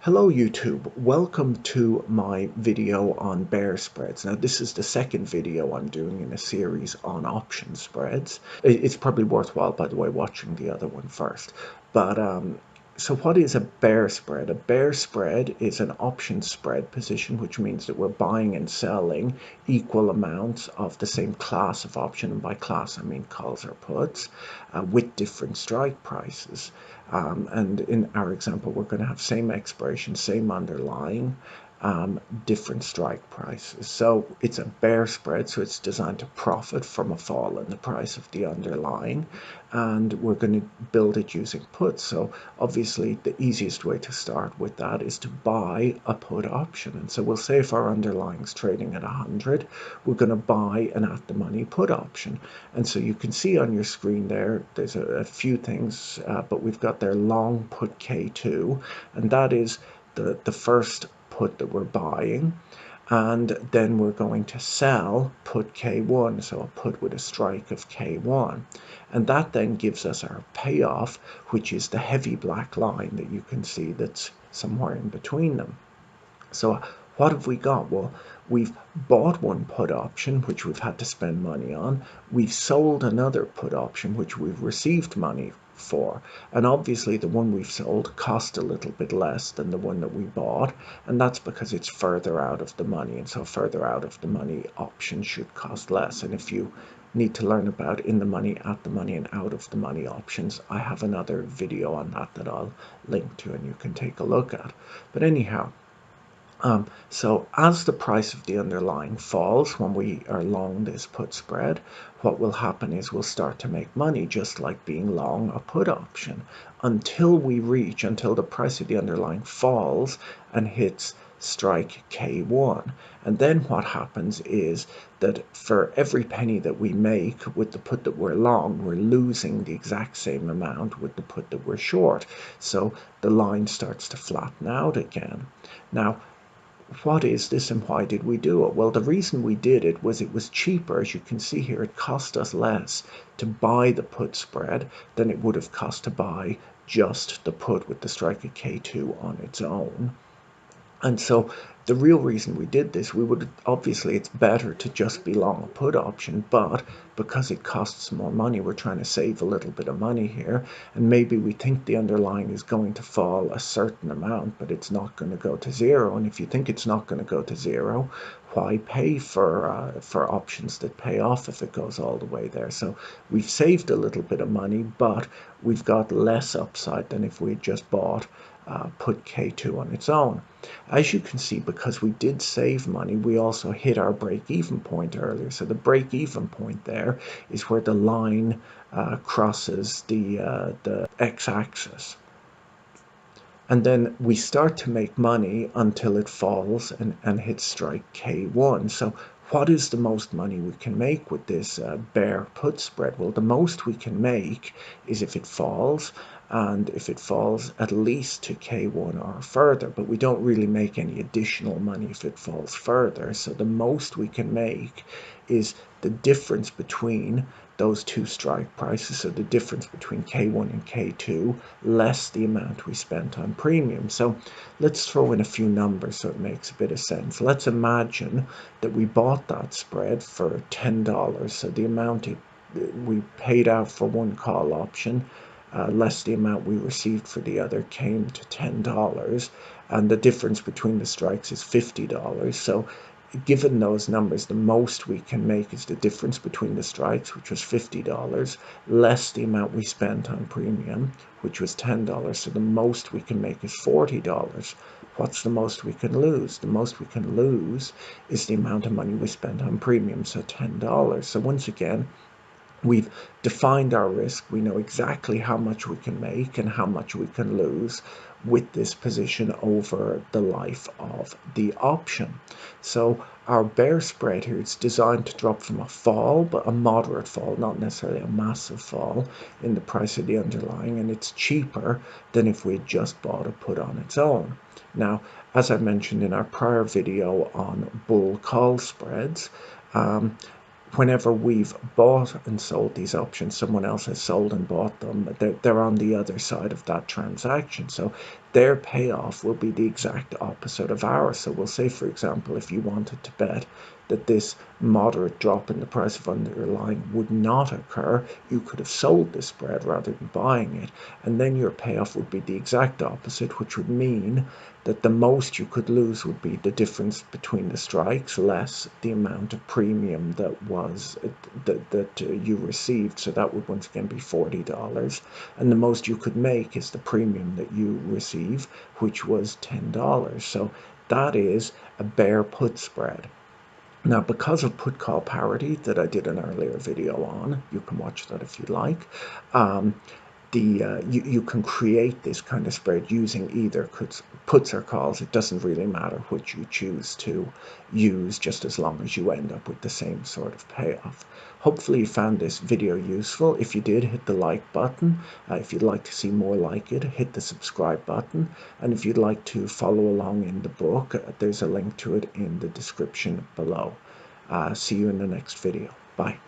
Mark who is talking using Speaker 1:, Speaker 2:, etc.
Speaker 1: Hello YouTube, welcome to my video on bear spreads. Now this is the second video I'm doing in a series on option spreads. It's probably worthwhile, by the way, watching the other one first. So what is a bear spread? A bear spread is an option spread position, which means that we're buying and selling equal amounts of the same class of option, and by class I mean calls or puts, with different strike prices. And in our example, we're going to have same expiration, same underlying, different strike prices. So it's a bear spread, so it's designed to profit from a fall in the price of the underlying, and we're going to build it using puts. So obviously the easiest way to start with that is to buy a put option. And so we'll say if our underlying is trading at 100, we're going to buy an at the money put option. And so you can see on your screen there's a few things, but we've got their long put K2, and that is the first put that we're buying, and then we're going to sell put K1, so a put with a strike of K1, and that then gives us our payoff, which is the heavy black line that you can see that's somewhere in between them. So what have we got? Well, we've bought one put option, which we've had to spend money on. We've sold another put option, which we've received money for. And obviously the one we've sold cost a little bit less than the one that we bought. And that's because it's further out of the money. And so further out of the money options should cost less. And if you need to learn about in the money, at the money, and out of the money options, I have another video on that I'll link to and you can take a look at. But anyhow, so as the price of the underlying falls when we are long this put spread, what will happen is we'll start to make money, just like being long a put option, until the price of the underlying falls and hits strike K1. And then what happens is that for every penny that we make with the put that we're long, we're losing the exact same amount with the put that we're short. So the line starts to flatten out again. Now, what is this and why did we do it? Well, the reason we did it was cheaper. As you can see here, it cost us less to buy the put spread than it would have cost to buy just the put with the strike of K2 on its own. And so the real reason we did this, obviously it's better to just be long a put option, but because it costs more money, we're trying to save a little bit of money here. And maybe we think the underlying is going to fall a certain amount, but it's not going to go to zero. And if you think it's not going to go to zero, why pay for options that pay off if it goes all the way there? So we've saved a little bit of money, but we've got less upside than if we had just bought put K2 on its own. As you can see, because we did save money, we also hit our break-even point earlier. So the break-even point there is where the line crosses the x-axis. And then we start to make money until it falls and hits strike K1. So what is the most money we can make with this bear put spread? Well, the most we can make is if it falls, and if it falls at least to K1 or further, but we don't really make any additional money if it falls further. So the most we can make is the difference between those two strike prices, so the difference between K1 and K2 less the amount we spent on premium. So let's throw in a few numbers so it makes a bit of sense. Let's imagine that we bought that spread for $10, so the amount we paid out for one call option less the amount we received for the other came to $10, and the difference between the strikes is $50. So given those numbers, the most we can make is the difference between the strikes, which was $50, less the amount we spent on premium, which was $10. So the most we can make is $40. What's the most we can lose? The most we can lose is the amount of money we spent on premium, so $10. So once again, we've defined our risk. We know exactly how much we can make and how much we can lose with this position over the life of the option. So our bear spread here, it's designed to drop from a fall, but a moderate fall, not necessarily a massive fall in the price of the underlying, and it's cheaper than if we had just bought a put on its own. Now, as I mentioned in our prior video on bull call spreads, whenever we've bought and sold these options, someone else has sold and bought them. They're on the other side of that transaction. So their payoff will be the exact opposite of ours. So we'll say, for example, if you wanted to bet that this moderate drop in the price of underlying would not occur, you could have sold the spread rather than buying it, and then your payoff would be the exact opposite, which would mean that the most you could lose would be the difference between the strikes less the amount of premium that you received. So that would once again be $40, and the most you could make is the premium that you receive, which was $10. So that is a bear put spread. Now, because of put call parity that I did an earlier video on, you can watch that if you like, you can create this kind of spread using either puts or calls. It doesn't really matter which you choose to use, just as long as you end up with the same sort of payoff. Hopefully you found this video useful. If you did, hit the like button. If you'd like to see more like it, hit the subscribe button. And if you'd like to follow along in the book, there's a link to it in the description below. See you in the next video. Bye.